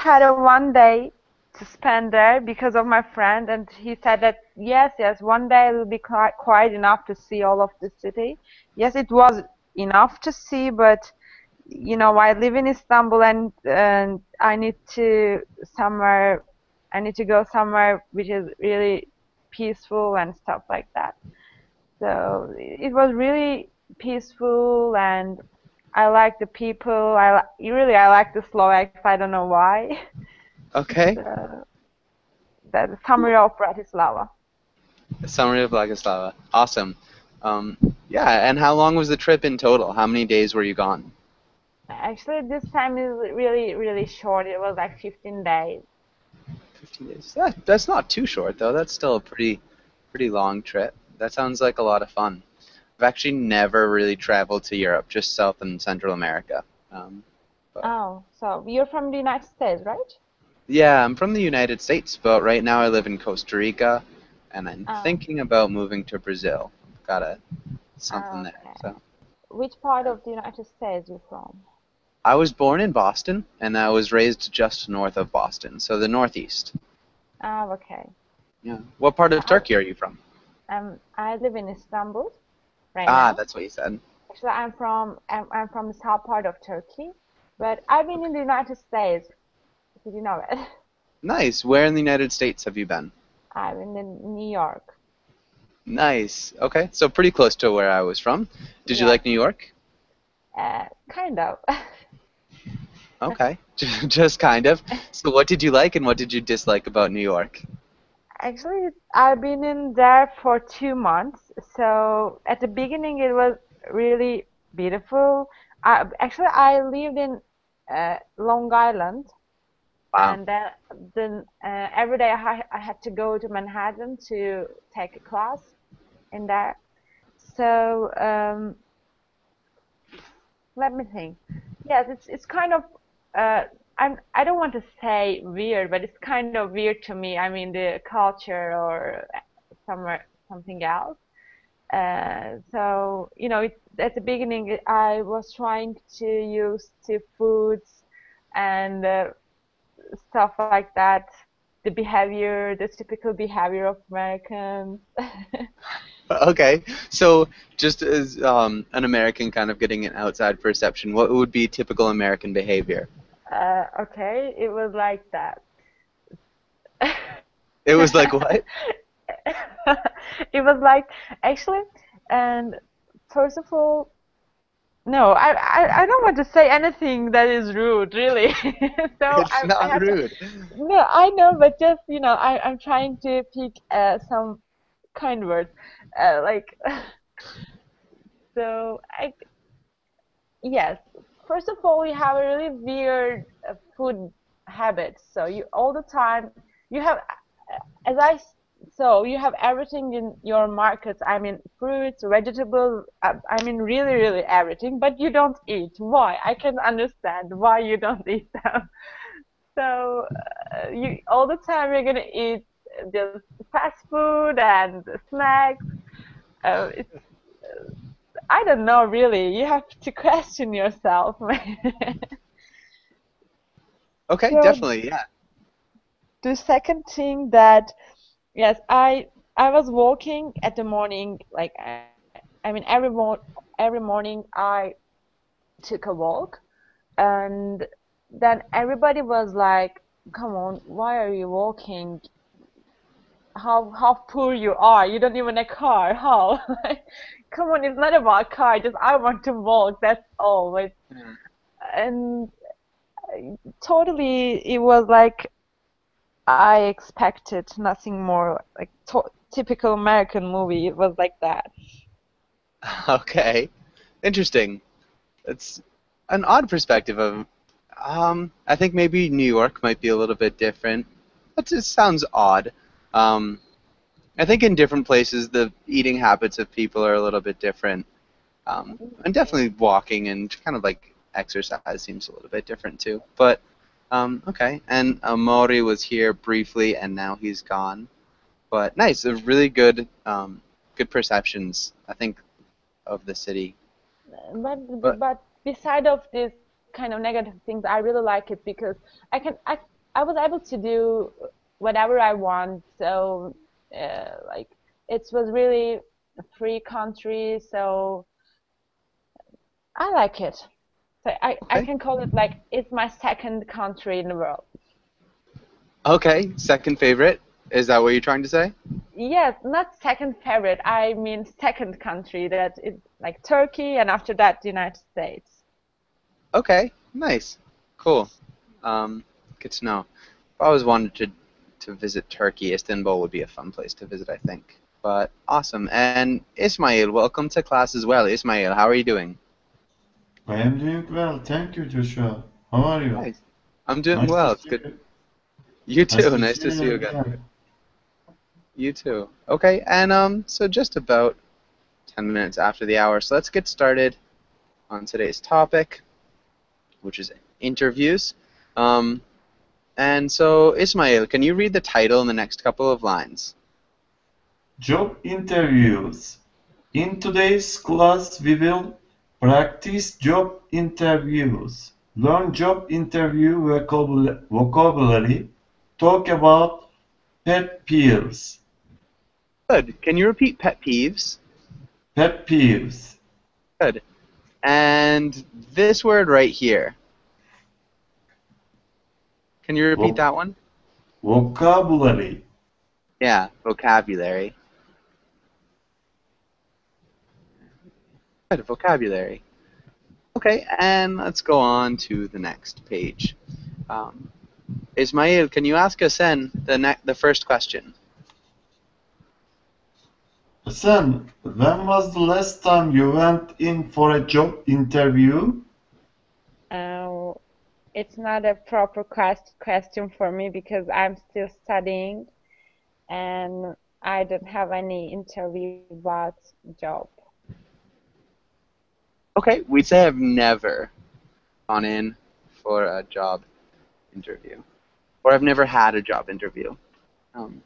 had a 1 day to spend there because of my friend, and he said that yes, yes, 1 day will be quite enough to see all of the city. Yes, it was enough to see, but I live in Istanbul, and somewhere, I need to go somewhere which is really peaceful and stuff like that. So it was really peaceful, and I like the people. I like the Slovaks. I don't know why. Okay. So that's the summary of Bratislava. Summary of Blagoslava. Awesome. Yeah, and how long was the trip in total? How many days were you gone? Actually, this time is really, really short. It was like 15 days. 15 days. That's not too short though. That's still a pretty long trip. That sounds like a lot of fun. I've actually never really traveled to Europe, just South and Central America. Um, but Oh, so you're from the United States, right? yeah, I'm from the United States, but right now I live in Costa Rica, and I'm Oh, thinking about moving to Brazil. Got something there. okay. So Which part yeah. of the United States you from? I was born in Boston, and I was raised just north of Boston, so the Northeast. Oh, okay. Yeah. What part of I Turkey are you from? I live in Istanbul right Ah, now. that's what you said. Actually, I'm from the south part of Turkey, but I've been in the United States. Did you know it? Nice. Where in the United States have you been? I'm in New York. Nice. Okay, so pretty close to where I was from. Did you Yes, like New York? kind of. Okay, just kind of. So what did you like and what did you dislike about New York? Actually, I've been in there for 2 months. So at the beginning, it was really beautiful. I lived in Long Island, Wow. and then every day I had to go to Manhattan to take a class in there. So let me think. Yes, it's kind of I don't want to say weird, but it's kind of weird to me. I mean the culture or something else. So at the beginning I was trying to use to foods and stuff like that. The typical behavior of Americans. Okay, so just as an American kind of getting an outside perception, what would be typical American behavior? Okay, it was like that. It was like what? It was like actually, and first of all, no, I don't want to say anything that is rude, really. So It's I not have to. rude. No, I know, but just I'm trying to pick some kind words, like so. Yes, first of all, we have a really weird food habits. So you all the time you have as I s- so you have everything in your markets. I mean, fruits, vegetables. I mean, really, really everything. But you don't eat. Why? I can understand why you don't eat them. So you all the time you're gonna eat just fast food and snacks. It's I don't know really. You have to question yourself. Okay, So definitely, yeah. the second thing that yes, I was walking at the morning like I mean every morning I took a walk, and then everybody was like, "Come on, why are you walking? How poor you are. You don't even a car. How?" Like, come on, it's not about car. Just I want to walk. That's all. Yeah. And totally, it was like I expected nothing more. Like typical American movie. It was like that. Okay, interesting. It's an odd perspective of, I think maybe New York might be a little bit different. That just sounds odd. Um, I think in different places the eating habits of people are a little bit different. And definitely walking and kind of like exercise seems a little bit different too. But okay, and Mori was here briefly and now he's gone. But nice, a really good perceptions, I think, of the city. But But but beside of this kind of negative things, I really like it because I can. I was able to do whatever I want. So like it was really a free country. So I like it. So I Okay. can call it like it's my second country in the world. Okay. Second favorite. Is that what you're trying to say? Yes, not second favorite. I mean second country that is like Turkey, and after that the United States. Okay. Nice. Cool. Um, Good to know. I've always wanted to visit Turkey. Istanbul would be a fun place to visit, I think. But awesome. And Ismail, welcome to class as well. Ismail, how are you doing? I am doing well, thank you, Joshua. How are you? Nice. I'm doing Nice to well. It's see good. you. You Nice too. to Nice see to see you you again. again. You too. Okay. And so just about 10 minutes after the hour. So let's get started on today's topic, which is interviews. Um, and so Ismail, can you read the title in the next couple of lines? Job interviews. In today's class, we will practice job interviews, learn job interview vocabulary, talk about pet peeves. Good. Can you repeat pet peeves? Pet peeves. Good. And this word right here. Can you repeat Vo- that one? vocabulary. Yeah, vocabulary. Good, vocabulary. Okay, and let's go on to the next page. Um, Ismail, can you ask Asen the first question? Sen, when was the last time you went in for a job interview? Uh, it's not a proper question for me because I'm still studying and I don't have any interview about job. Okay, we'd say I've never gone in for a job interview, or I've never had a job interview. Um,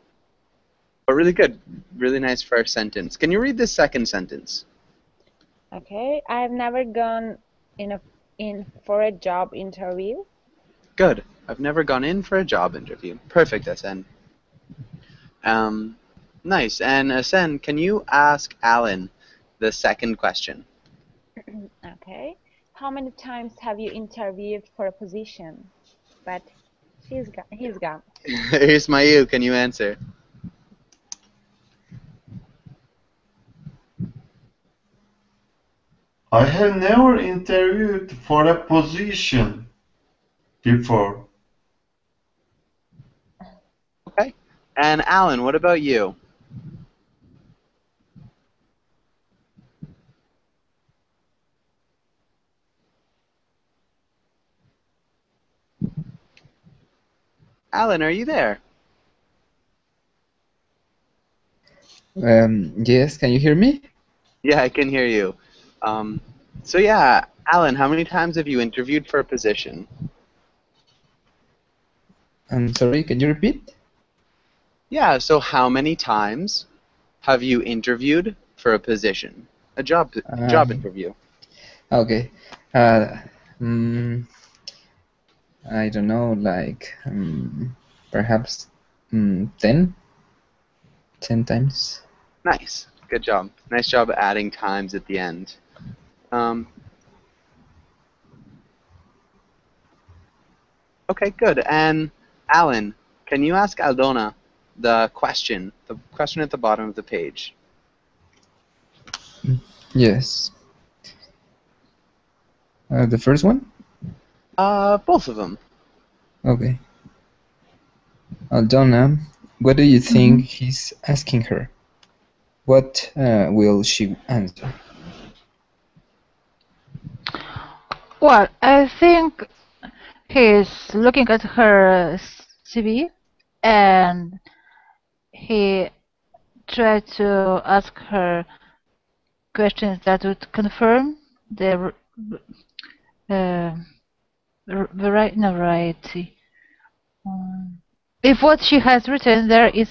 but really good, really nice first sentence. Can you read the second sentence? Okay, I've never gone in for a job interview. Good. I've never gone in for a job interview. Perfect, Asen. Um, nice. And Asen, can you ask Alan the second question? Okay, how many times have you interviewed for a position? But he's gone. Ismail, can you answer? I have never interviewed for a position before. Okay. And Alan, what about you? Alan, are you there? Yes, can you hear me? Yeah, I can hear you. So yeah, Alan, how many times have you interviewed for a position? I'm sorry, can you repeat? Yeah, so how many times have you interviewed for a position? A job Um, interview. okay. Uh, mm, I don't know, like perhaps 10? 10 times? Nice. Good job. Nice job adding times at the end. Um, okay, good. And Alan, can you ask Aldona the question at the bottom of the page? Yes. The first one? Both of them. Okay. Aldona, what do you think he's asking her? What will she answer? Well, I think he's looking at her CV and he tried to ask her questions that would confirm the uh, variety. If what she has written there is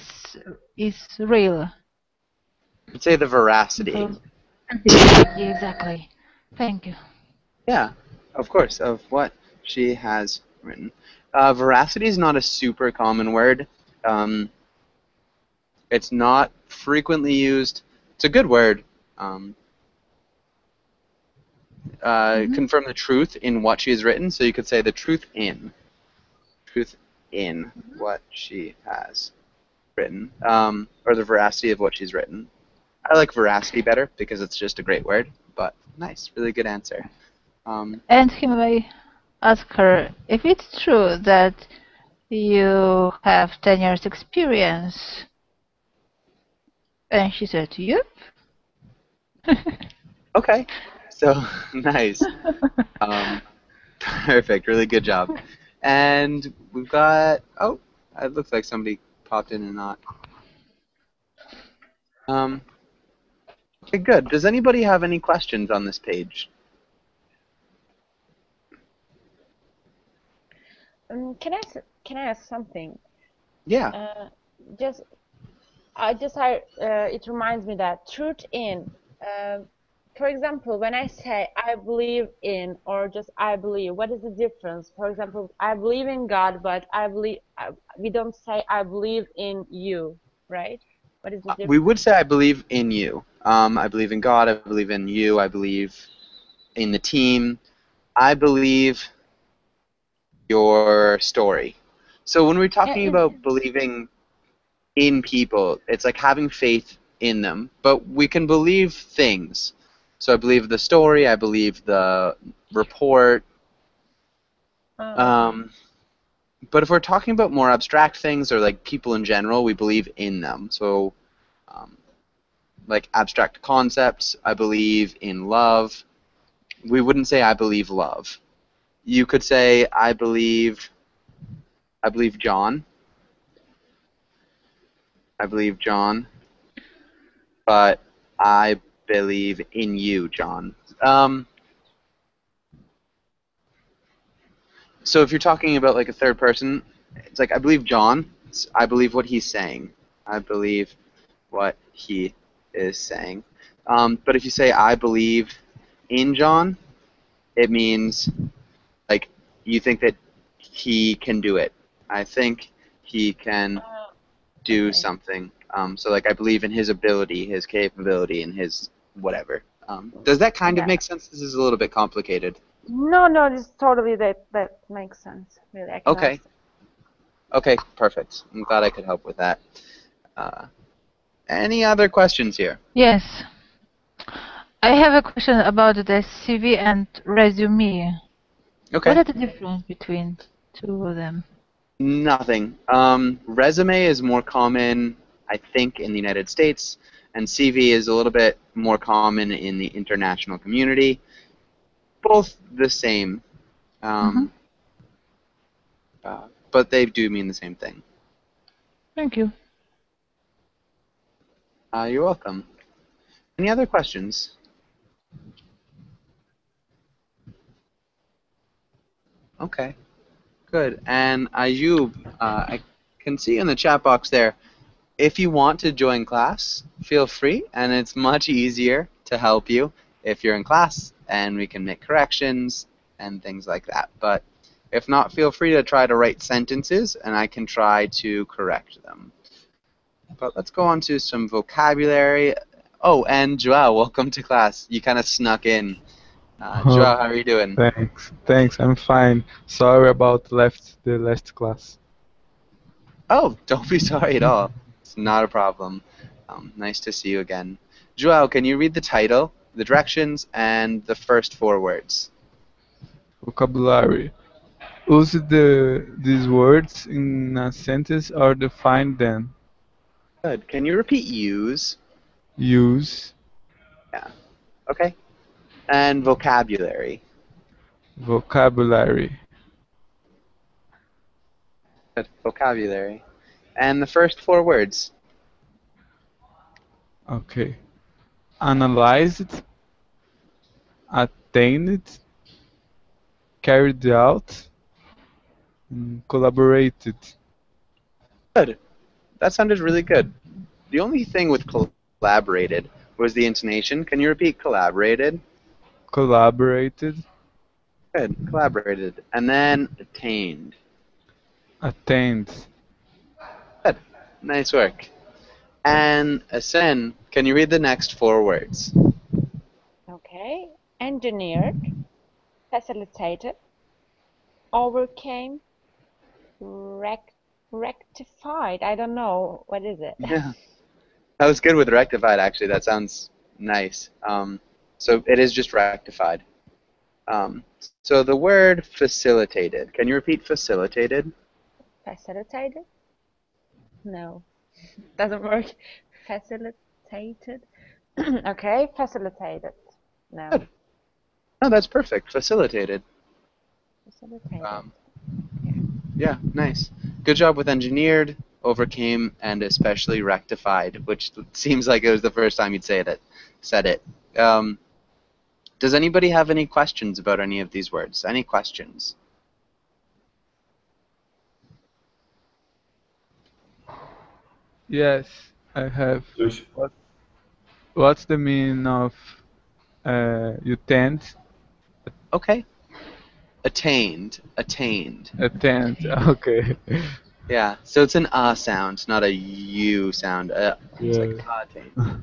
real. I'd say the veracity. Yeah, exactly. Thank you. Yeah, of course, of what she has written. Veracity is not a super common word. Um, it's not frequently used. It's a good word. Um, confirm the truth in what she has written. So you could say the truth in what she has written, or the veracity of what she's written. I like veracity better because it's just a great word, but nice, really good answer. And he may ask her if it's true that you have 10 years experience. And she said, yep. Okay, so nice. Perfect, really good job. And we've got, oh, it looks like somebody popped in and not. Okay, good. Does anybody have any questions on this page? Can I ask something? Yeah. Just it reminds me that truth in. For example, when I say I believe in or just I believe, what is the difference? For example, I believe in God, but we don't say I believe in you, right? What is the We would difference? say I believe in you. I believe in God. I believe in you. I believe in the team. I believe your story. So when we're talking Is about believing in people, it's like having faith in them. But we can believe things. So I believe the story. I believe the report. okay. But if we're talking about more abstract things or like people in general, we believe in them. So um, like abstract concepts, I believe in love. We wouldn't say I believe love. You could say I believe John. I believe John, but I believe in you, John. Um, so if you're talking about like a third person, it's like I believe John. I believe what he's saying. I believe what he is saying. But if you say I believe in John, it means like you think that he can do it. I think he can do Okay. something. So like I believe in his ability, his capability, and his whatever. Does that kind of Yeah. make sense? This is a little bit complicated. No, no, this totally that makes sense. Really, I can Okay. understand. Okay, perfect. I'm glad I could help with that. Uh, any other questions here? Yes. I have a question about the CV and resume. What Okay. is the difference between two of them? Nothing. Resume is more common, I think, in the United States, and CV is a little bit more common in the international community. Both the same, Mm-hmm. um, but they do mean the same thing. Thank you. You're welcome. Any other questions? Okay, good. And Ayub, I can see in the chat box there, if you want to join class, feel free, and it's much easier to help you if you're in class, and we can make corrections and things like that. But if not, feel free to try to write sentences, and I can try to correct them. But let's go on to some vocabulary. Oh, and Joao, welcome to class. You kind of snuck in. Oh, Joao, how are you doing? thanks. I'm fine. Sorry about left the last class. Oh, don't be sorry at all. It's not a problem. Nice to see you again. Joao, can you read the title, the directions, and the first four words? Vocabulary. Use these words in a sentence or define them. Good. Can you repeat use? Use Yeah. Okay. And vocabulary. vocabulary. Good. Vocabulary. And the first four words. Okay. Analyzed, attained, carried out, collaborated. Good. That sounded really good. The only thing with collaborated was the intonation. Can you repeat collaborated? Collaborated, Good. Collaborated. And then attained. Attained. Good. Nice work. And Asen, can you read the next 4 words? Okay. Engineered, facilitated, overcame, rectified. I don't know. What is it? Yeah. That was good with rectified, actually. That sounds nice. So it is just rectified. So the word facilitated. Can you repeat facilitated? Facilitated? No. Doesn't work. Facilitated. Okay, facilitated. No. Good. No, that's perfect. Facilitated. Facilitated. Yeah, nice. Good job with engineered, overcame, and especially rectified, which seems like it was the first time you'd said it. Does anybody have any questions about any of these words? Any questions? Yes, I have. Josh, What's the meaning of you tend? Okay. Attained. Attained. Attend. Okay. Yeah, so it's an sound, not a u sound. It's like Yeah. attained.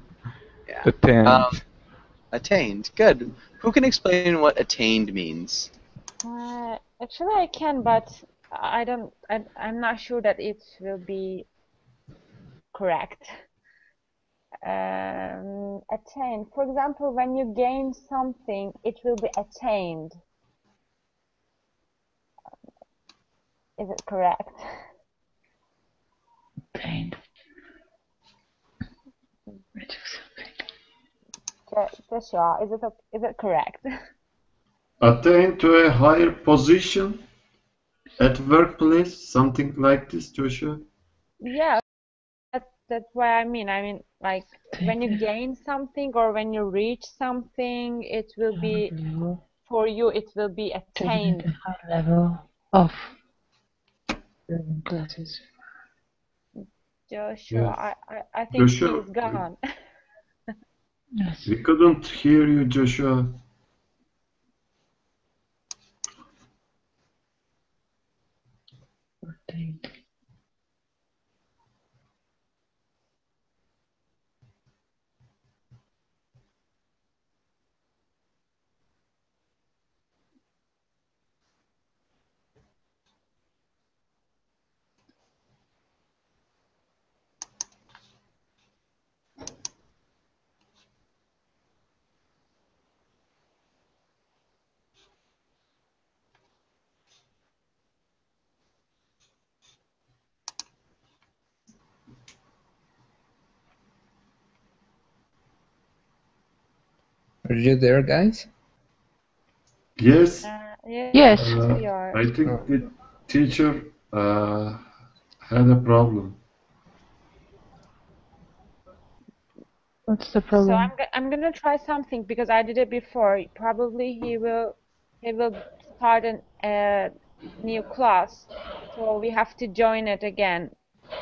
Yeah. Attend. Attained. Good. Who can explain what attained means? Actually, I can, but I don't. I'm not sure that it will be correct. Attained. For example, when you gain something, it will be attained. Is it correct? Attained. Joshua, is it correct? attain to a higher position at workplace, something like this, Joshua. Yeah, that's what I mean. I mean, like when you gain something or when you reach something, it will be Level. for you. It will be Taking attained. a high level of learning classes. Joshua, I think Joshua, he's gone. Yes. we couldn't hear you, Joshua. Attained. Are you there, guys? Yes, Yes. We are. I think the teacher had a problem. What's the So problem? I'm gonna try something because I did it before. Probably he will start a new class, so we have to join it again.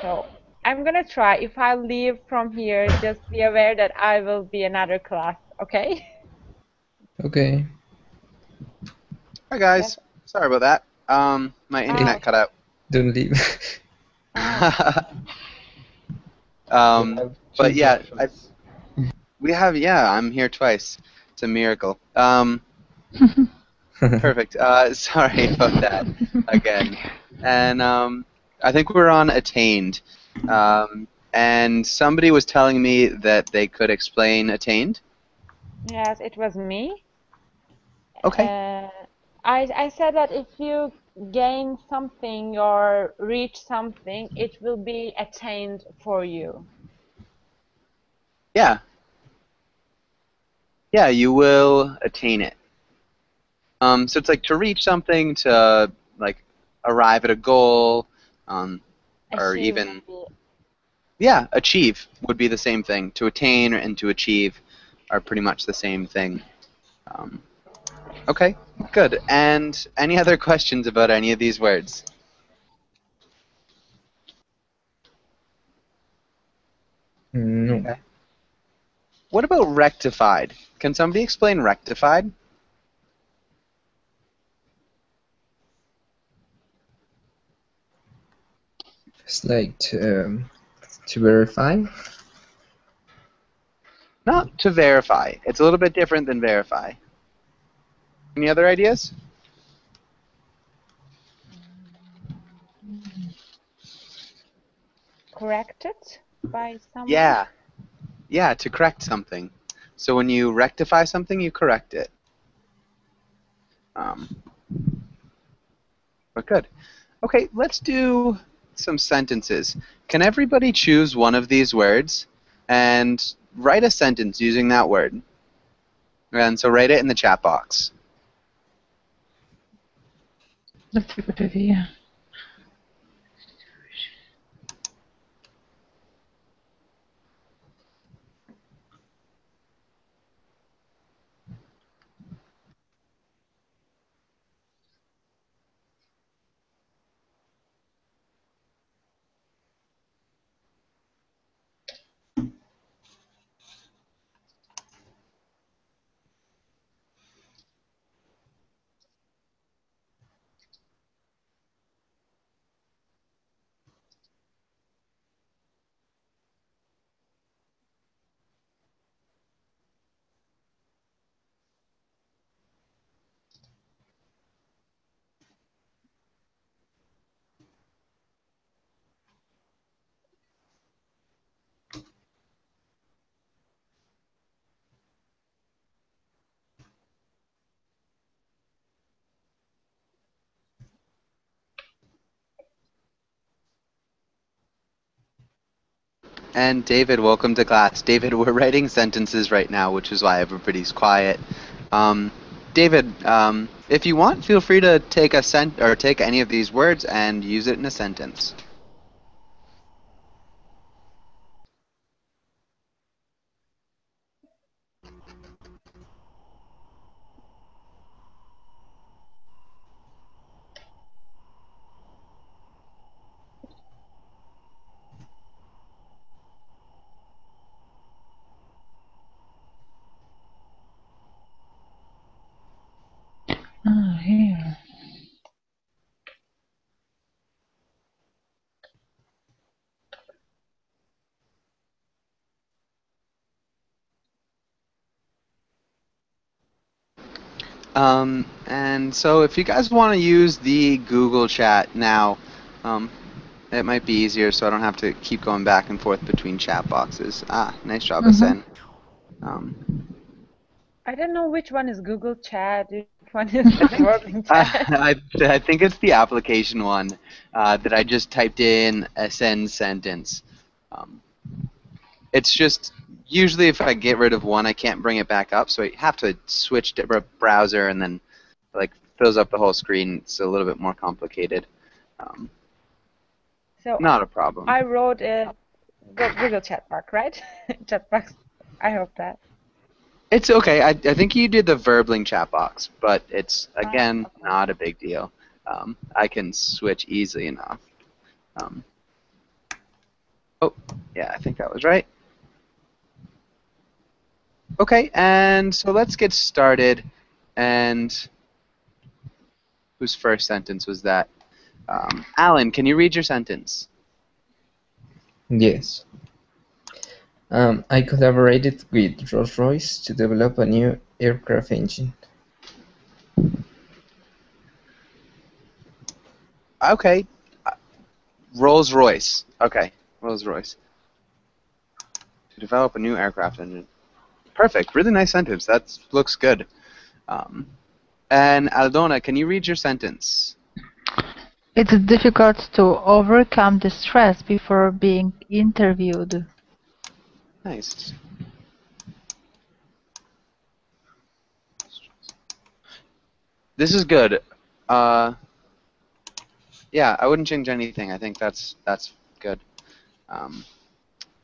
So I'm gonna try. If I leave from here, just be aware that I will be another class. Okay? Okay. Hi guys. Sorry about that. My internet cut out. Don't leave. But yeah, I'm here twice. It's a miracle. Perfect. Sorry about that again. And I think we're on attained. And somebody was telling me that they could explain attained. Yes, it was me. Okay. I said that if you gain something or reach something, it will be attained for you. Yeah. Yeah, you will attain it. So it's like to reach something, to like arrive at a goal, or Achieve even will achieve would be the same thing. To attain and to achieve are pretty much the same thing. Okay, good. And any other questions about any of these words? No. Okay. What about rectified? Can somebody explain rectified? It's like to verify. Not to verify. It's a little bit different than verify. Any other ideas? Corrected by someone? Yeah. Yeah, to correct something. So when you rectify something, you correct it. But good. Okay, let's do some sentences. Can everybody choose one of these words and write a sentence using that word? And so write it in the chat box. That's a good idea. And David, welcome to class. David, we're writing sentences right now, which is why everybody's quiet. David, if you want, feel free to take take any of these words and use it in a sentence. Oh, here. And so if you guys want to use the Google chat now, it might be easier so I don't have to keep going back and forth between chat boxes. Ah, nice job, Asen. I don't know which one is Google Chat, which one is the working chat. I think it's the application one that I just typed in a sentence. It's just usually if I get rid of one, I can't bring it back up, so I have to switch to a browser and then like fills up the whole screen. It's a little bit more complicated. So Not a problem. I wrote a Google chat box, right? Chat box. I hope that. It's okay. I think you did the Verbling chat box, but it's, again, not a big deal. I can switch easily enough. Oh, yeah, I think that was right. Okay, and so let's get started. And whose first sentence was that? Alan, can you read your sentence? Yes. I collaborated with Rolls-Royce to develop a new aircraft engine. Okay. Rolls-Royce. Okay, Rolls-Royce. To develop a new aircraft engine. Perfect. Really nice sentence. That looks good. And Aldona, can you read your sentence? It's difficult to overcome the stress before being interviewed. Nice. This is good. Yeah, I wouldn't change anything. I think that's good.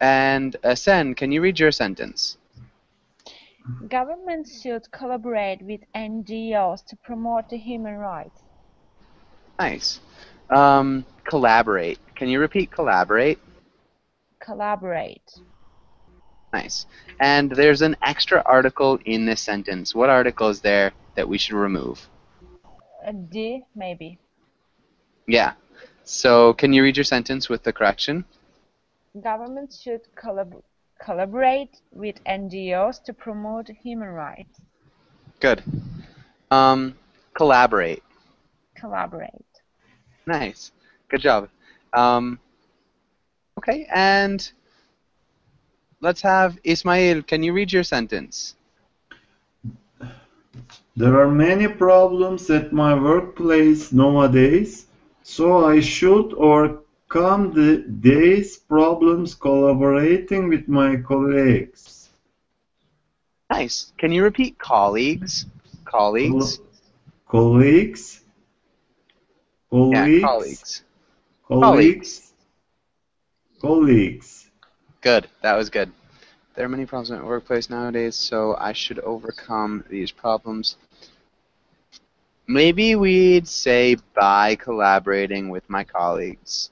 And Sen, can you read your sentence? Governments should collaborate with NGOs to promote the human rights. Nice. Collaborate. Can you repeat collaborate? Collaborate. Nice. And there's an extra article in this sentence. What article is there that we should remove? D, maybe. Yeah. So can you read your sentence with the correction? Governments should collaborate with NGOs to promote human rights. Good. Collaborate. Collaborate. Nice. Good job. Okay, and let's have Ismail. Can you read your sentence? There are many problems at my workplace nowadays, so I should overcome these problems collaborating with my colleagues. Nice. Can you repeat colleagues? Colleagues? Colleagues? Yeah, Colleagues? colleagues. Colleagues. Good. That was good. There are many problems in the workplace nowadays, so I should overcome these problems. Maybe we'd say by collaborating with my colleagues.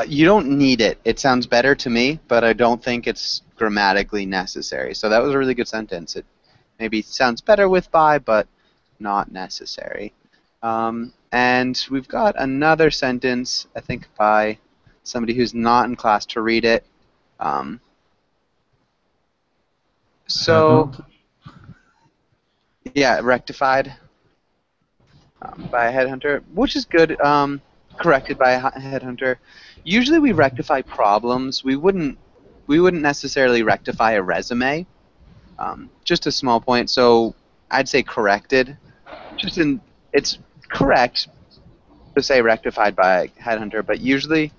You don't need it. It sounds better to me, but I don't think it's grammatically necessary. So that was a really good sentence. It maybe sounds better with by, but not necessary. And we've got another sentence, I think, by somebody who's not in class to read it. So, yeah, rectified by a headhunter, which is good. Corrected by a headhunter. Usually we rectify problems. We wouldn't necessarily rectify a resume. Just a small point. So I'd say corrected. It's correct to say rectified by a headhunter, but usually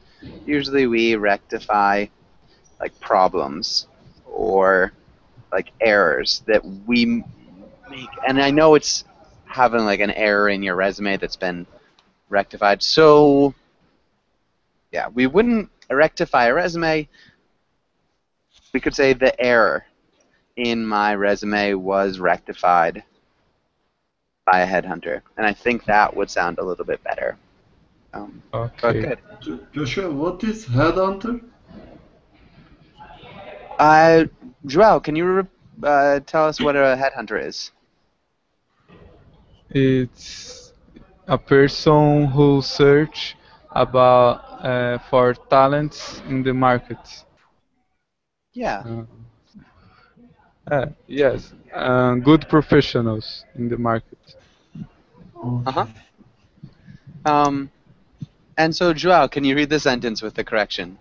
we rectify like problems or like errors that we make. And I know it's having like an error in your resume that's been rectified. So yeah, we wouldn't rectify a resume. We could say the error in my resume was rectified by a headhunter, and I think that would sound a little bit better. But Okay. good. Joshua, what is headhunter? Joel, can you tell us what a headhunter is? It's a person who search about for talents in the market. Yeah. Yes, good professionals in the market. Uh-huh. And so, Joel, can you read the sentence with the correction?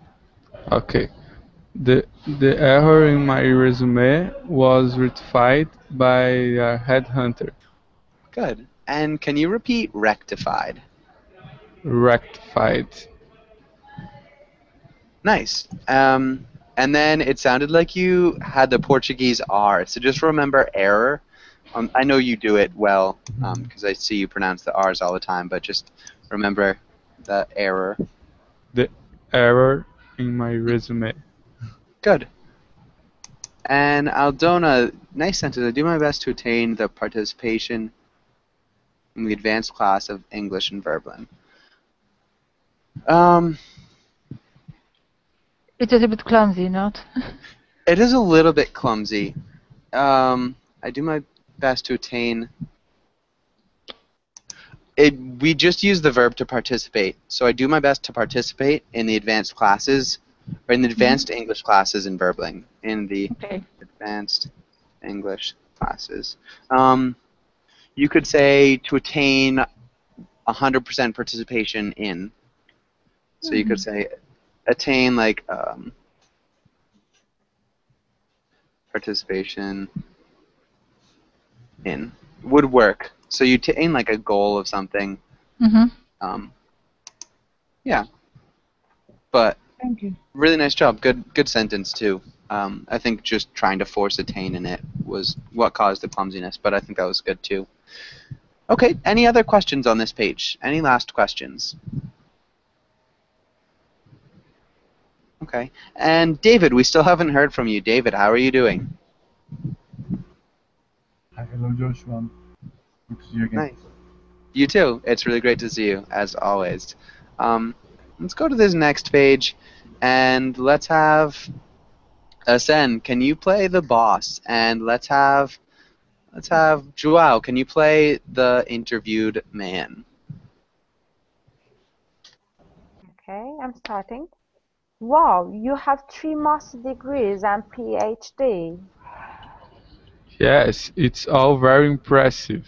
Okay. The error in my resume was rectified by a headhunter. Good. And can you repeat rectified? Rectified. Nice. And then it sounded like you had the Portuguese R. So just remember error. I know you do it well because I see you pronounce the R's all the time, but just remember the error. The error in my resume. Good. And Aldona, nice sentence. I do my best to attain the participation in the advanced class of English in Verblin. It is a bit clumsy, not? It is a little bit clumsy. I do my best to attain. We just use the verb to participate. So I do my best to participate in the advanced classes, or in the advanced English classes in Verbling. In the advanced English classes. You could say to attain 100% participation in. So you could say attain like participation in would work. So you attain like a goal of something. Yeah. But Thank you. really nice job. Good sentence too. I think just trying to force attain in it was what caused the clumsiness, but I think that was good too. Okay, any other questions on this page? Any last questions? Okay. And David, we still haven't heard from you. David, how are you doing? Hi, hello Joshua. Good to see you again. Nice. You too. It's really great to see you, as always. Let's go to this next page, and let's have Sen. Can you play the boss? And let's have Let's have Joao. Can you play the interviewed man? Okay, I'm starting. Wow, you have 3 master degrees and PhD. Yes, it's all very impressive,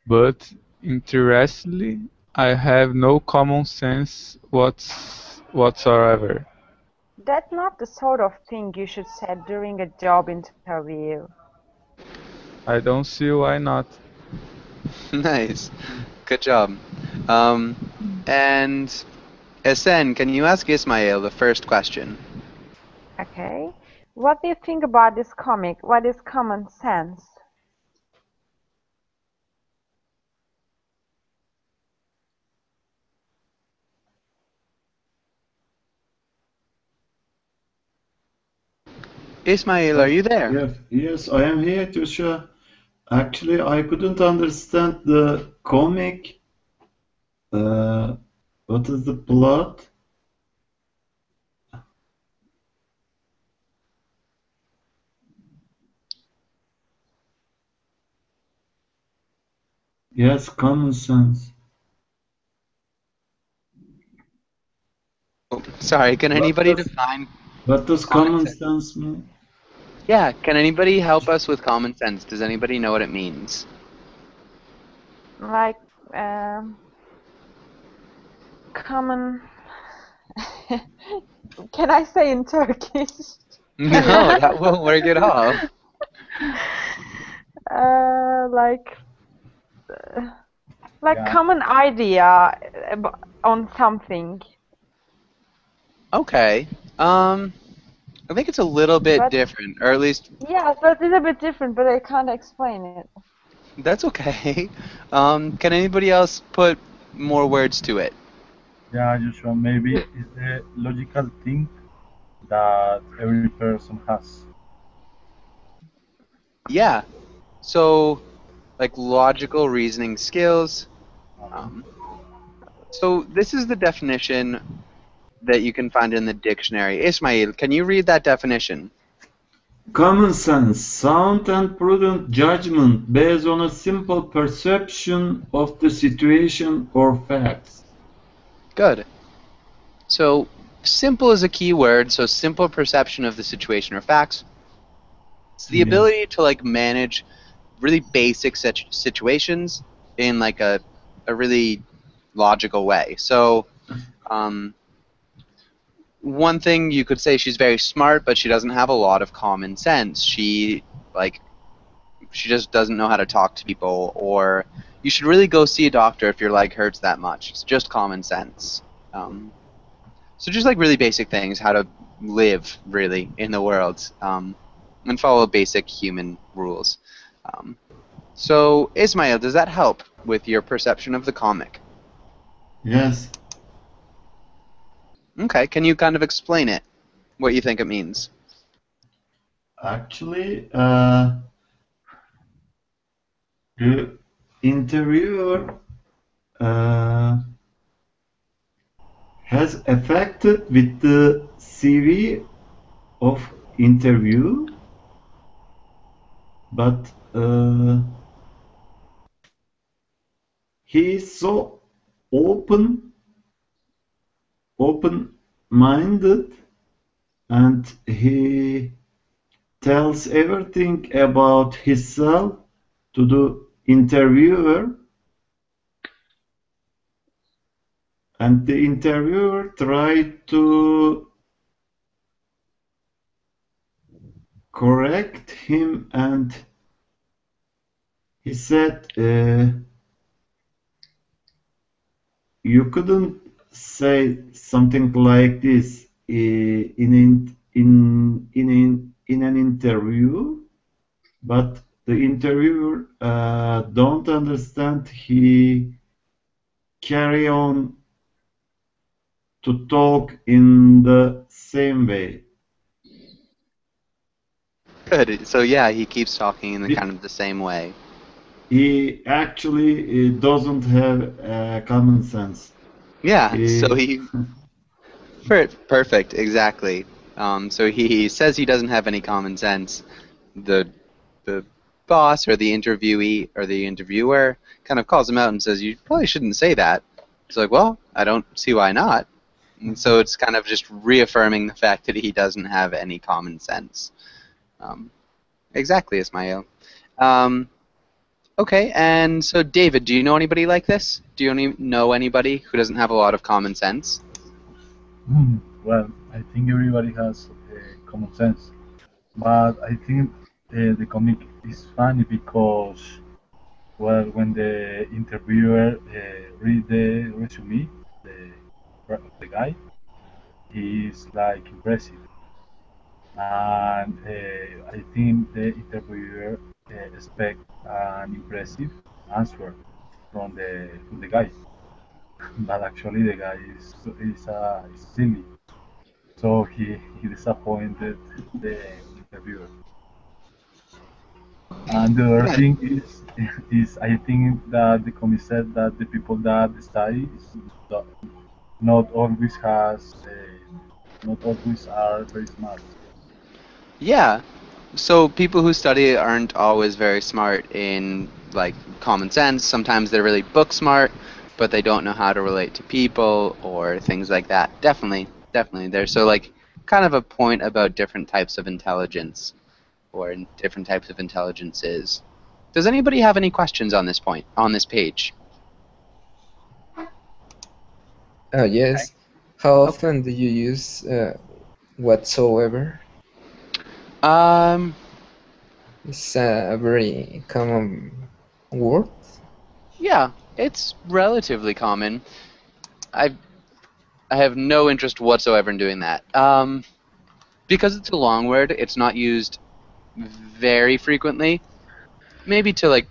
but interestingly, I have no common sense whatsoever. That's not the sort of thing you should say during a job interview. I don't see why not. Nice. Good job. Um, and Esen, can you ask Ismail the first question? Okay. What do you think about this comic? What is common sense? Ismail, are you there? Yes, I am here, Tusha. Actually, I couldn't understand the comic. What is the plot? Yes, common sense. Oh, sorry, can What anybody does define what does common common sense? sense mean? Yeah, can anybody help us with common sense? Does anybody know what it means? Like, common. Can I say in Turkish? No, that won't work at all. Like, Yeah. common idea on something. Okay. I think it's a little bit But different, or at least yeah, but it's a bit different, but I can't explain it. that's okay. Can anybody else put more words to it? Yeah, Joshua, maybe it's the logical thing that every person has. Yeah. So, like logical reasoning skills. Um, so this is the definition that you can find in the dictionary. Ismail, can you read that definition? Common sense, sound and prudent judgment based on a simple perception of the situation or facts. Good. So, simple is a key word, so simple perception of the situation or facts. It's the Yes. ability to like manage really basic situations in like a really logical way. So, one thing you could say, she's very smart, but she doesn't have a lot of common sense. She just doesn't know how to talk to people, or you should really go see a doctor if your leg hurts that much. It's just common sense. So just like really basic things, how to live really in the world, and follow basic human rules. So Ismail, does that help with your perception of the comic? Yes. Okay, can you kind of explain it, what you think it means? Actually, the interviewer has affected with the CV of interview, but he is so open-minded, and he tells everything about himself to the interviewer, and the interviewer tried to correct him, and he said, you couldn't say something like this in an interview, but the interviewer don't understand. He carry on to talk in the same way. Good. So yeah, he keeps talking in the kind of the same way. He actually doesn't have common sense. Yeah. So he. Perfect. Exactly. So he says he doesn't have any common sense. The boss or the interviewee or the interviewer kind of calls him out and says, "You probably shouldn't say that." It's like, well, I don't see why not. And so it's kind of just reaffirming the fact that he doesn't have any common sense. Exactly, Ismail. Okay, and so David, do you know anybody like this? Do you know anybody who doesn't have a lot of common sense? Well, I think everybody has common sense, but I think the comic is funny because, well, when the interviewer read the resume, the guy, he's like impressive, and I think the interviewer expect an impressive answer from the guy, but actually the guy is silly. So he disappointed the interviewer. And the other Yeah. thing is I think that the comic said that the people that study not not always not always are very smart. Yeah. So people who study aren't always very smart in like common sense. Sometimes they're really book smart, but they don't know how to relate to people or things like that. Definitely, definitely. There's so like kind of a point about different types of intelligence or different types of intelligences. Does anybody have any questions on this point on this page? Yes. How often do you use whatsoever? Um, It's a very common word. yeah, it's relatively common. I I have no interest whatsoever in doing that. Because it's a long word, it's not used very frequently. Maybe to like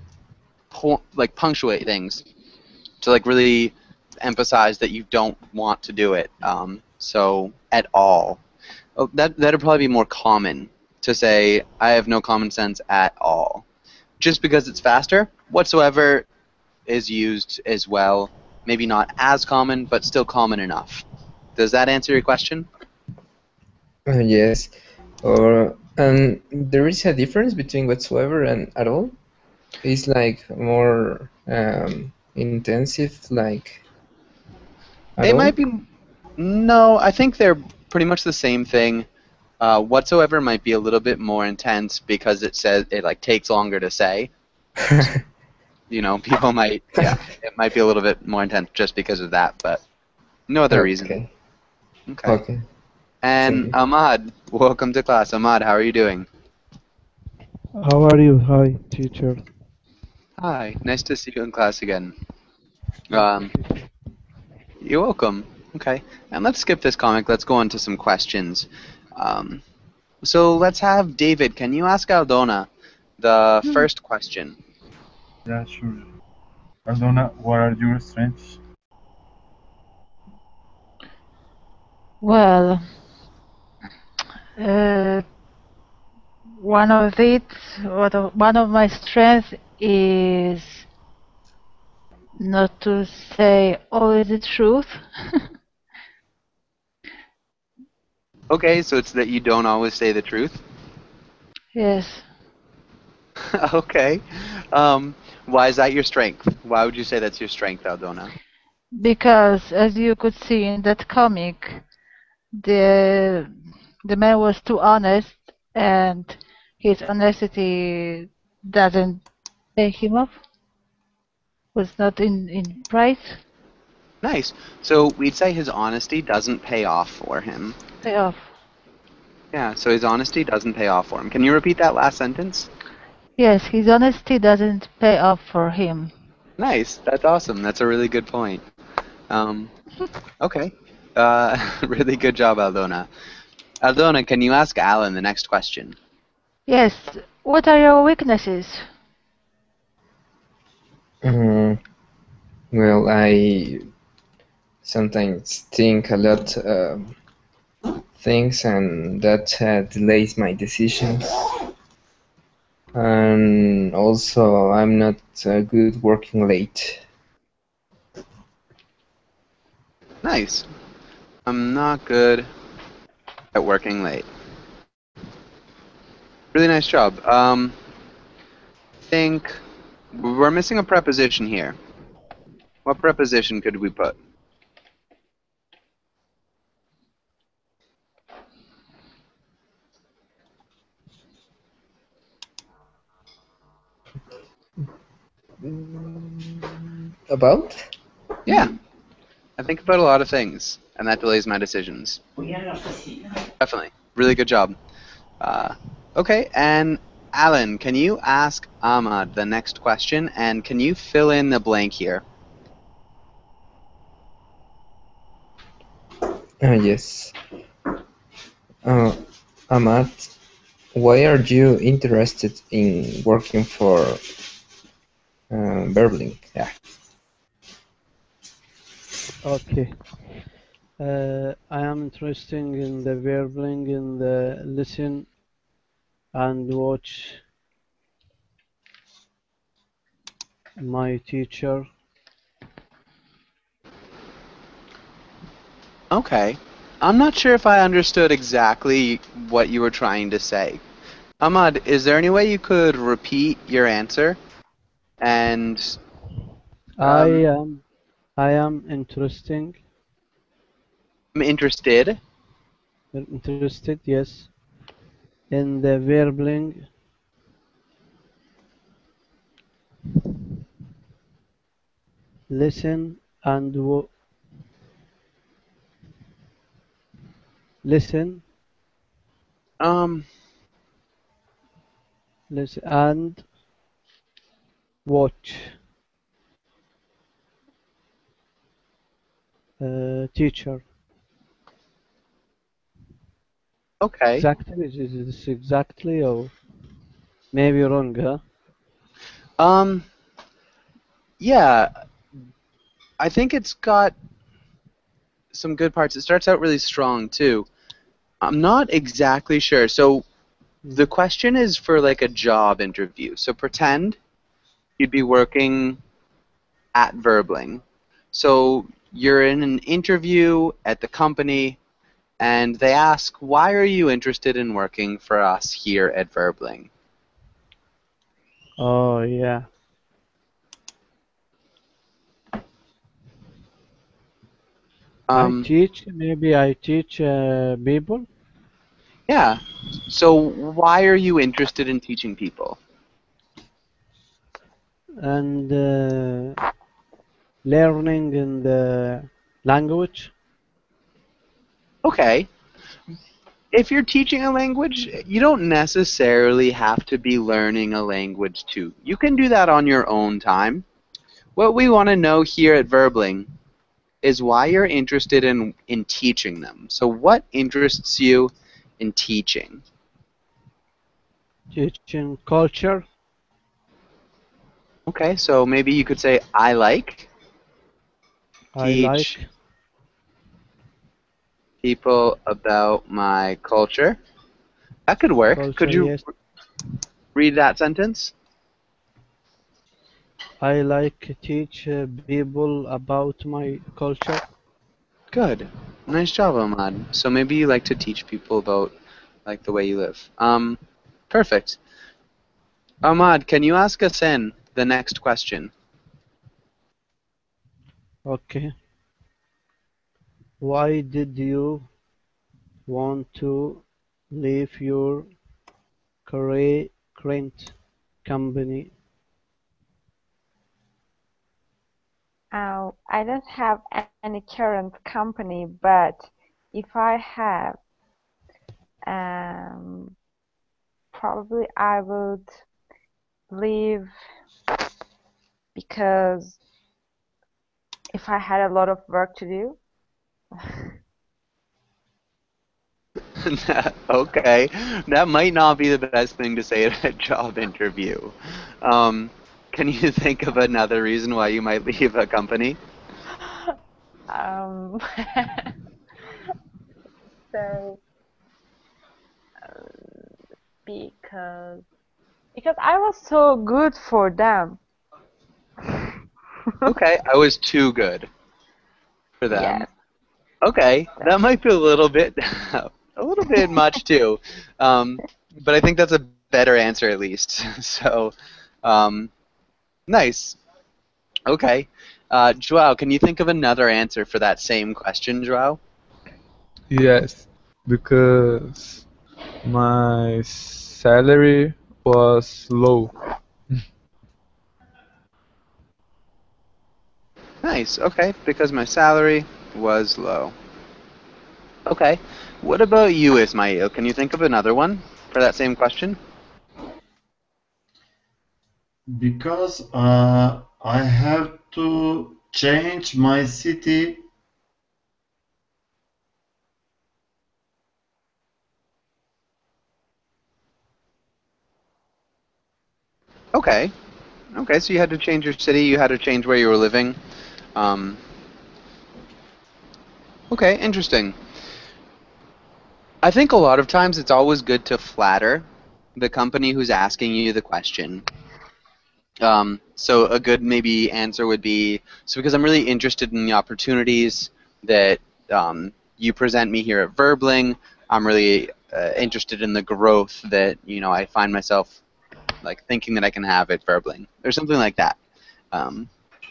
punctuate things, to like really emphasize that you don't want to do it. So at all, that'd probably be more common to say I have no common sense at all. Just because it's faster, whatsoever is used as well. Maybe not as common, but still common enough. Does that answer your question? Yes. Or there is a difference between whatsoever and at all. It's like more intensive, like at They all. might be. No, I think they're pretty much the same thing. Whatsoever might be a little bit more intense because it says it like takes longer to say. You know, people might it might be a little bit more intense just because of that, but no other reason. Okay. Okay. Okay. Thank And you. Ahmad, welcome to class. Ahmad, how are you doing? How are you? Hi, teacher. Hi, nice to see you in class again. Um, you're welcome. Okay, and let's skip this comic. Let's go on to some questions. Um, so let's have David. Can you ask Aldona the first question? Yeah, sure. Aldona, what are your strengths? Well, uh, one of it, one of my strengths is not to say always the truth. Okay, so it's that you don't always say the truth. Yes, Okay. Why is that your strength? Why would you say that's your strength, Aldona? because as you could see in that comic, the the man was too honest, and his honesty doesn't pay him off. Was not in price. Nice. So we'd say his honesty doesn't pay off for him. Pay off. Yeah, so his honesty doesn't pay off for him. Can you repeat that last sentence? Yes, his honesty doesn't pay off for him. Nice. That's awesome. That's a really good point. Okay. Really good job, Aldona. Aldona, can you ask Alan the next question? Yes. What are your weaknesses? Well, I sometimes think a lot things, and that delays my decisions. And also, I'm not good working late. Nice. I'm not good at working late. Really nice job. think we're missing a preposition here. What preposition could we put? About? Yeah, I think about a lot of things, and that delays my decisions. Definitely. Really good job. Okay, and Alan, can you ask Ahmad the next question, and can you fill in the blank here? Yes. Ahmad, why are you interested in working for Berbling? Yeah. Okay. I am interested in the verbing, in the listen and watch my teacher. Okay. I'm not sure if I understood exactly what you were trying to say. Ahmad, is there any way you could repeat your answer? And I am interested, I'm interested. yes, in the verbing, listen and listen, Um, listen and watch teacher. okay. Exactly, is this exactly or maybe wrong, huh? Um, yeah, I think it's got some good parts. It starts out really strong, too. I'm not exactly sure. So the question is for like a job interview. So pretend you'd be working at Verbling. So you're in an interview at the company, and they ask, why are you interested in working for us here at Verbling? Oh, yeah. Maybe I teach people Yeah. So why are you interested in teaching people? and learning in the language. Okay. If you're teaching a language, you don't necessarily have to be learning a language too. You can do that on your own time. What we want to know here at Verbling is why you're interested in teaching them. So what interests you in teaching? Teaching culture. Okay, so maybe you could say, I like I teach like people about my culture. That could work. Could culture, you yes. read that sentence? I like teach people about my culture. Good. Nice job, Ahmad. So maybe you like to teach people about like the way you live. Perfect. Ahmad, can you ask us in the next question? Okay. Why did you want to leave your current company? I don't have any current company, but if I have, probably I would leave because if I had a lot of work to do. Okay, that might not be the best thing to say at a job interview. Can you think of another reason why you might leave a company? Um, so because I was so good for them. Okay, I was too good for them. Yes. Okay, that might be a little bit much too. But I think that's a better answer at least. So, Nice. Okay. Joao, can you think of another answer for that same question, Joao? Yes, because my salary was low. Nice. Okay. Because my salary was low. Okay. What about you, Ismail? Can you think of another one for that same question? Because I have to change my city. Okay. Okay, so you had to change your city, you had to change where you were living. Um, okay, interesting. I think a lot of times it's always good to flatter the company who's asking you the question. So a good maybe answer would be, so because I'm really interested in the opportunities that you present me here at Verbling, I'm really interested in the growth that I find myself like thinking that I can have at Verbling, or something like that.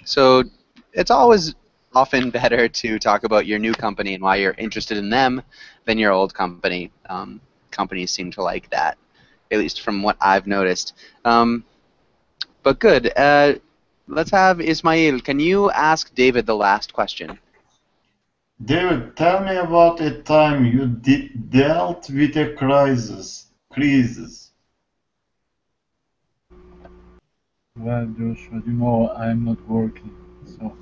So it's always often better to talk about your new company and why you're interested in them than your old company. Companies seem to like that, at least from what I've noticed. But good. Let's have Ismail. Can you ask David the last question? David, tell me about a time you dealt with a crisis. Crisis. Well, Joshua, you know I'm not working, so.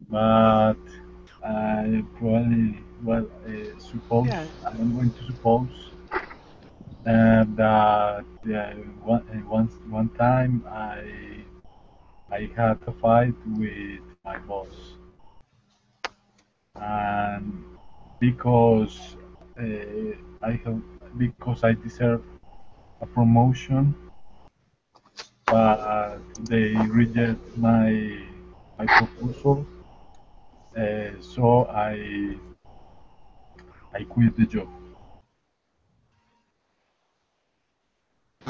But I probably, well, suppose, Yeah. I'm going to suppose that one time I had a fight with my boss, and because because I deserve a promotion, but they reject my proposal, so I quit the job.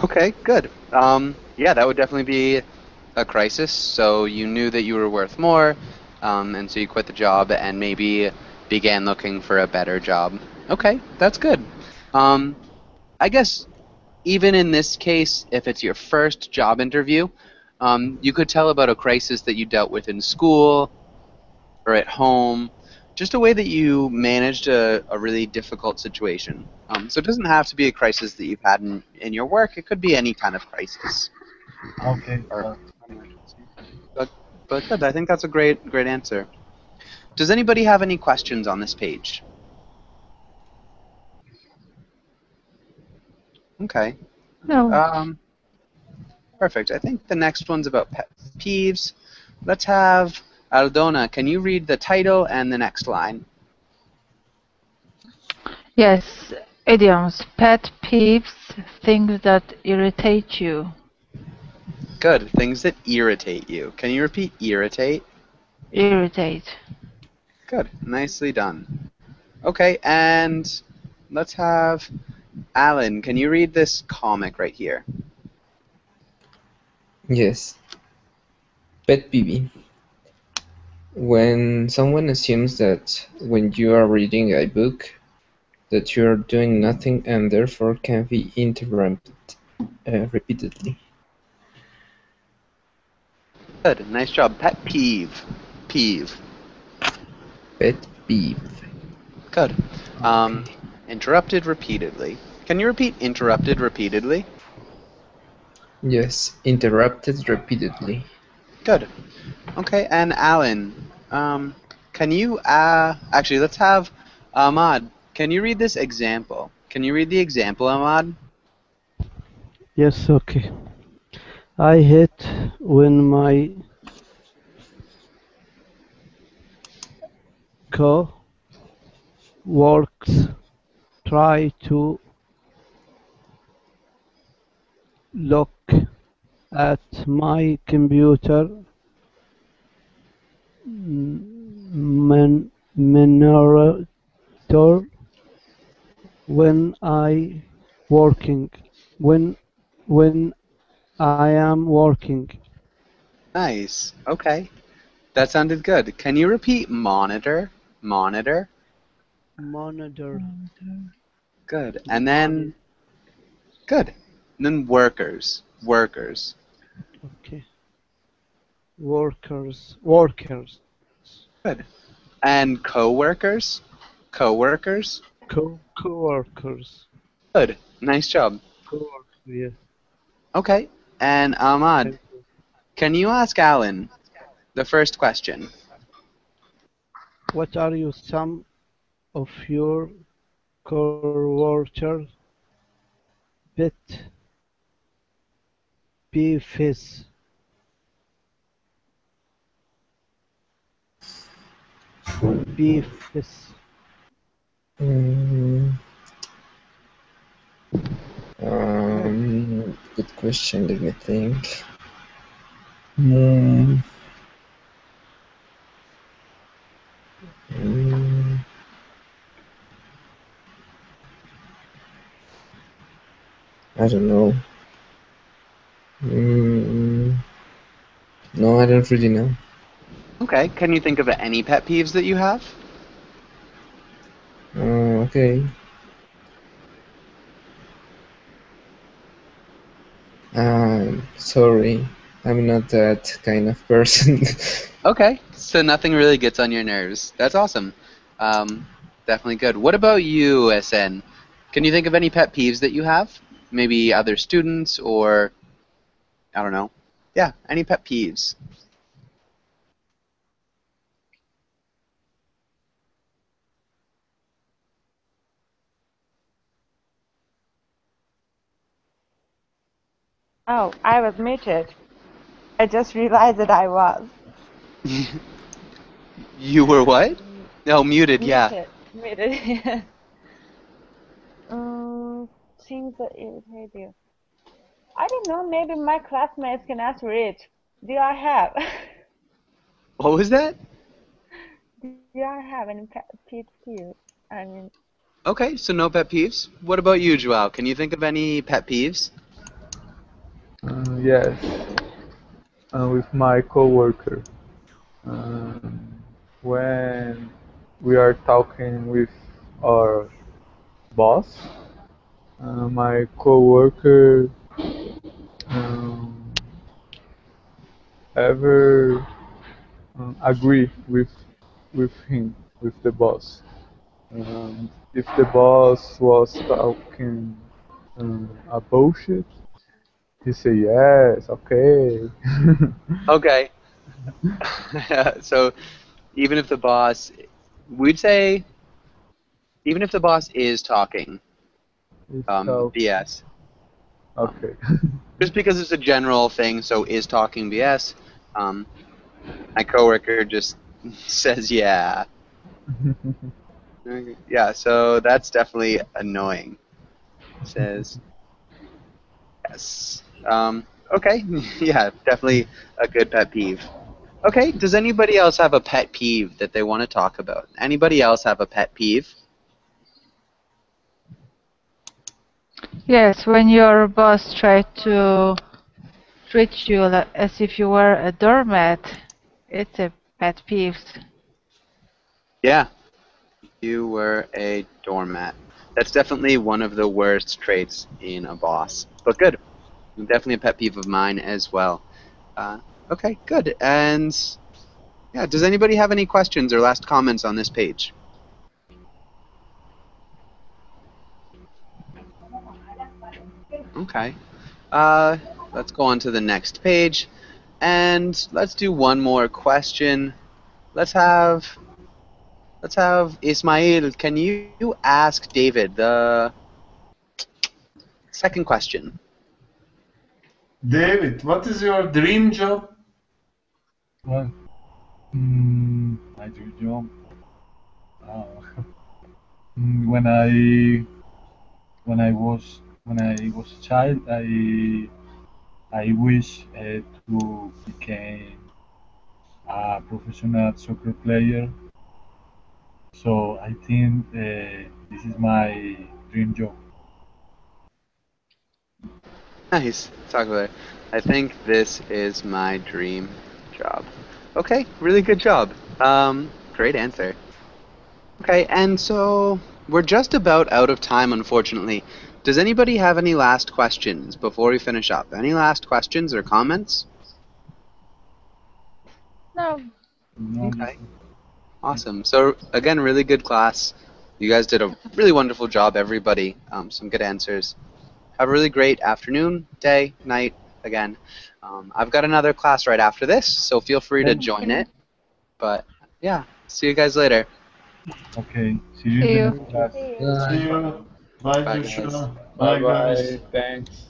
Okay, good. Yeah, that would definitely be a crisis. So you knew that you were worth more, and so you quit the job and maybe began looking for a better job. Okay, that's good. Um, I guess even in this case, if it's your first job interview, you could tell about a crisis that you dealt with in school or at home, just a way that you managed a really difficult situation. So it doesn't have to be a crisis that you've had in your work. It could be any kind of crisis Okay, or thank you. emergency. But good. I think that's a great answer. Does anybody have any questions on this page? Okay. No. Perfect. I think the next one's about pet peeves. Let's have Aldona. Can you read the title and the next line? Yes. Idioms. Pet peeves. Things that irritate you. Good. Things that irritate you. Can you repeat irritate? Irritate. Good. Nicely done. Okay, and let's have Alan. Can you read this comic right here? Yes. Pet peeve. When someone assumes that when you are reading a book that you are doing nothing and therefore can be interrupted repeatedly. Good. Nice job. Pet peeve. Peeve. Pet peeve. Good. Okay. Interrupted repeatedly. Can you repeat interrupted repeatedly? Yes, interrupted repeatedly. Good. Okay, and Alan, can you actually let's have Ahmad. Can you read this example? Can you read the example, Ahmad? Yes, okay. I hate when my co-workers try to look at my computer monitor when I working when when I am working. Nice. Okay. That sounded good. Can you repeat monitor? Monitor? Monitor. Good. And then, good. And then workers. Workers. Okay. Workers. Workers. Good. And co-workers? Co-workers? Co-workers. Good. Nice job. Co-workers. Yeah. Okay. And Ahmad, Thank you. can you ask Alan the first question? What are you some of your co-workers pet peeves? Peeves. Mm, good question. Let me think. Mm, mm, I don't know. No, I don't really know. Okay. Can you think of any pet peeves that you have? Okay. Sorry, I'm not that kind of person. Okay. So nothing really gets on your nerves. That's awesome. Definitely good. What about you, SN? Can you think of any pet peeves that you have? Maybe other students or, I don't know. Yeah, any pet peeves? Oh, I was muted. I just realized that I was. You were what? No, muted, yeah. Muted. Yeah. Things that irritate you. I don't know. Maybe my classmates can answer it. Do I have? What was that? Do I have any pet peeves? I mean, Okay, so no pet peeves. What about you, Joao? Can you think of any pet peeves? Yes, with my coworker. When we are talking with our boss, my coworker um, ever agree with him, with the boss. If the boss was talking a bullshit, he say yes, okay. Okay. So even if the boss, we'd say, even if the boss is talking It's talk. BS, Okay. just because it's a general thing, so is talking BS, um, my coworker just says yeah. Yeah, so that's definitely annoying. Says yes. Okay, yeah, definitely a good pet peeve. Okay, does anybody else have a pet peeve that they want to talk about? Anybody else have a pet peeve? Yes, when your boss tried to treat you as if you were a doormat, it's a pet peeve. Yeah, you were a doormat. That's definitely one of the worst traits in a boss. But good. Definitely a pet peeve of mine as well. Okay, good. And yeah, does anybody have any questions or last comments on this page? Okay. Let's go on to the next page. And let's do one more question. Let's have Ismail. Can you ask David the second question? David, what is your dream job? Well, my dream job. Uh, when I was a child, I wish to become a professional soccer player. So I think this is my dream job. Nice. Talk about it. I think this is my dream job. Okay, really good job. Great answer. Okay, and so we're just about out of time, unfortunately. Does anybody have any last questions before we finish up? Any last questions or comments? No. No, Okay, awesome. So again, really good class. You guys did a really wonderful job, everybody. Some good answers. Have a really great afternoon, day, night, again. I've got another class right after this, so feel free to join it. But yeah, see you guys later. okay. See you in See the you. next class. See you. See Bye. you. Bye, Bye, guys. Joshua. Bye Bye, bye. guys. Thanks.